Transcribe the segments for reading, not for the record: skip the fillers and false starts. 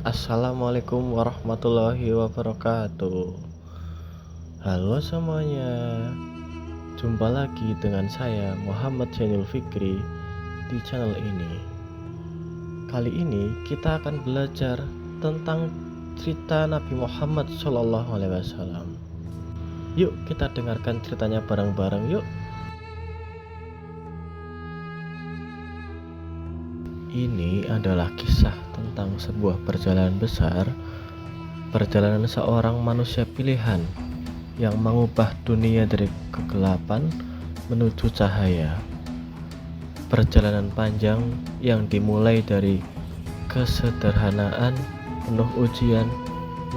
Assalamualaikum warahmatullahi wabarakatuh. Halo semuanya, jumpa lagi dengan saya Muhammad Zainul Fikri di channel ini. Kali ini kita akan belajar tentang cerita Nabi Muhammad SAW. Yuk kita dengarkan ceritanya bareng-bareng yuk. Ini adalah kisah tentang sebuah perjalanan besar, perjalanan seorang manusia pilihan yang mengubah dunia dari kegelapan menuju cahaya. Perjalanan panjang yang dimulai dari kesederhanaan penuh ujian,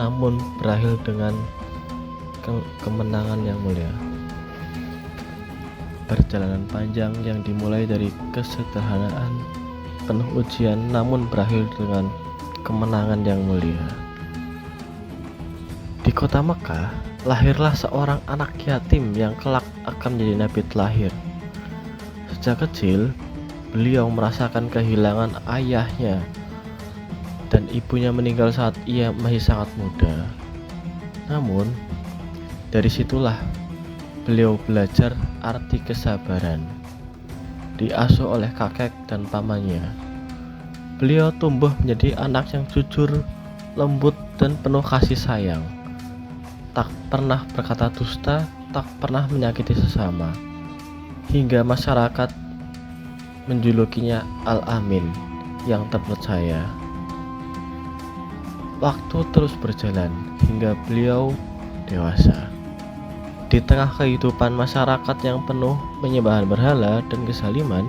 namun berakhir dengan kemenangan yang mulia. Perjalanan panjang yang dimulai dari kesederhanaan penuh ujian, namun berakhir dengan kemenangan yang mulia. Di kota Mekah, lahirlah seorang anak yatim yang kelak akan menjadi nabi terlahir. Sejak kecil, beliau merasakan kehilangan ayahnya dan ibunya meninggal saat ia masih sangat muda. Namun, dari situlah beliau belajar arti kesabaran. Diasuh oleh kakek dan pamannya, beliau tumbuh menjadi anak yang jujur, lembut, dan penuh kasih sayang. Tak pernah berkata dusta, tak pernah menyakiti sesama, hingga masyarakat menjulukinya Al-Amin, yang terpercaya. Waktu terus berjalan hingga beliau dewasa. Di tengah kehidupan masyarakat yang penuh penyembahan berhala dan kezaliman,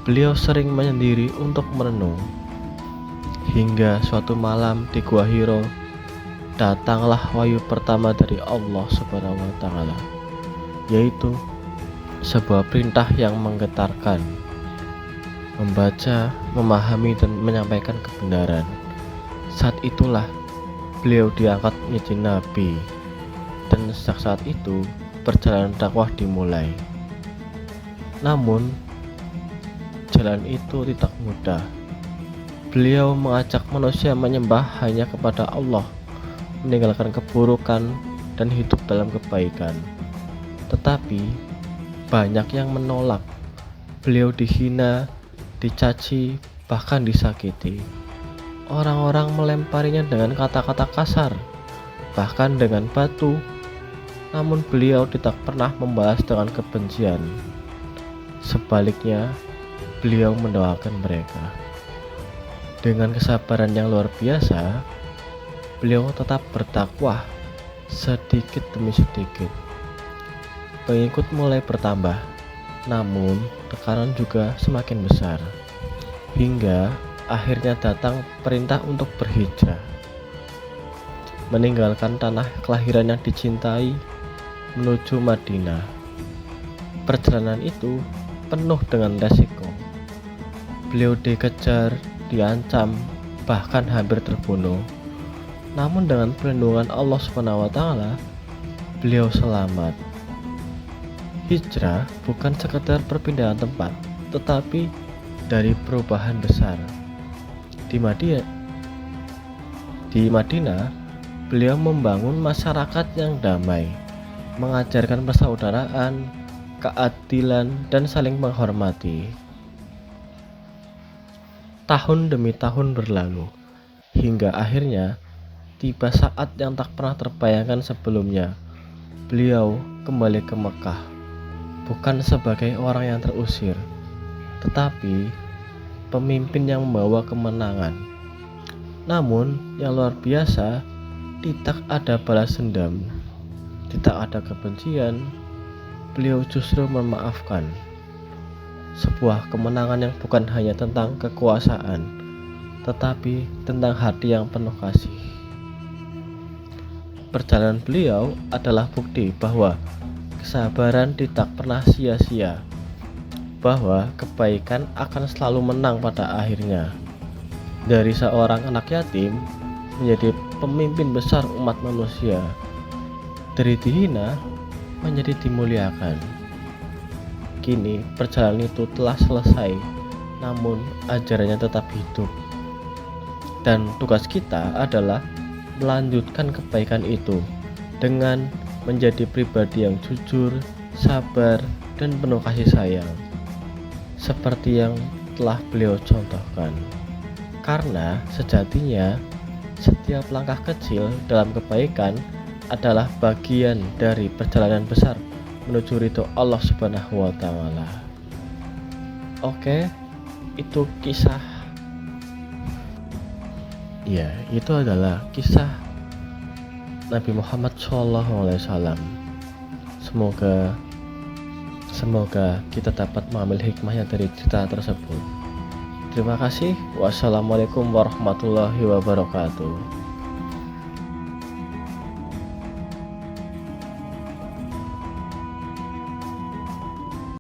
beliau sering menyendiri untuk merenung. Hingga suatu malam di Gua Hiro, datanglah wahyu pertama dari Allah Subhanahu wa Ta'ala, yaitu sebuah perintah yang menggetarkan, membaca, memahami, dan menyampaikan kebenaran. Saat itulah beliau diangkat menjadi nabi. Dan sejak saat itu, perjalanan dakwah dimulai. Namun, jalan itu tidak mudah. Beliau mengajak manusia menyembah hanya kepada Allah, meninggalkan keburukan, dan hidup dalam kebaikan. Tetapi, banyak yang menolak. Beliau dihina, dicaci, bahkan disakiti. Orang-orang melemparinya dengan kata-kata kasar, bahkan dengan batu. Namun beliau tidak pernah membalas dengan kebencian. Sebaliknya, beliau mendoakan mereka. Dengan kesabaran yang luar biasa, beliau tetap berdakwah sedikit demi sedikit. Pengikut mulai bertambah, namun tekanan juga semakin besar. Hingga akhirnya datang perintah untuk berhijrah, meninggalkan tanah kelahiran yang dicintai menuju Madinah. Perjalanan itu penuh dengan resiko. Beliau dikejar, diancam, bahkan hampir terbunuh. Namun dengan perlindungan Allah Subhanahu wa Ta'ala, beliau selamat. Hijrah bukan sekedar perpindahan tempat, tetapi dari perubahan besar. Di Madinah, beliau membangun masyarakat yang damai, mengajarkan persaudaraan, keadilan, dan saling menghormati. Tahun demi tahun berlalu, hingga akhirnya tiba saat yang tak pernah terbayangkan sebelumnya. Beliau kembali ke Mekah, bukan sebagai orang yang terusir, tetapi pemimpin yang membawa kemenangan. Namun yang luar biasa, tidak ada balas dendam, tidak ada kebencian. Beliau justru memaafkan. Sebuah kemenangan yang bukan hanya tentang kekuasaan, tetapi tentang hati yang penuh kasih. Perjalanan beliau adalah bukti bahwa kesabaran tidak pernah sia-sia, bahwa kebaikan akan selalu menang pada akhirnya. Dari seorang anak yatim menjadi pemimpin besar umat manusia, dari dihina menjadi dimuliakan. Kini perjalanan itu telah selesai, namun ajarannya tetap hidup. Dan tugas kita adalah melanjutkan kebaikan itu dengan menjadi pribadi yang jujur, sabar, dan penuh kasih sayang, seperti yang telah beliau contohkan. Karena sejatinya setiap langkah kecil dalam kebaikan adalah bagian dari perjalanan besar menuju ridho Allah Subhanahu wa Ta'ala. Oke, itu itu adalah kisah Nabi Muhammad SAW. Semoga kita dapat mengambil hikmahnya dari cerita tersebut. Terima kasih. Wassalamualaikum warahmatullahi wabarakatuh.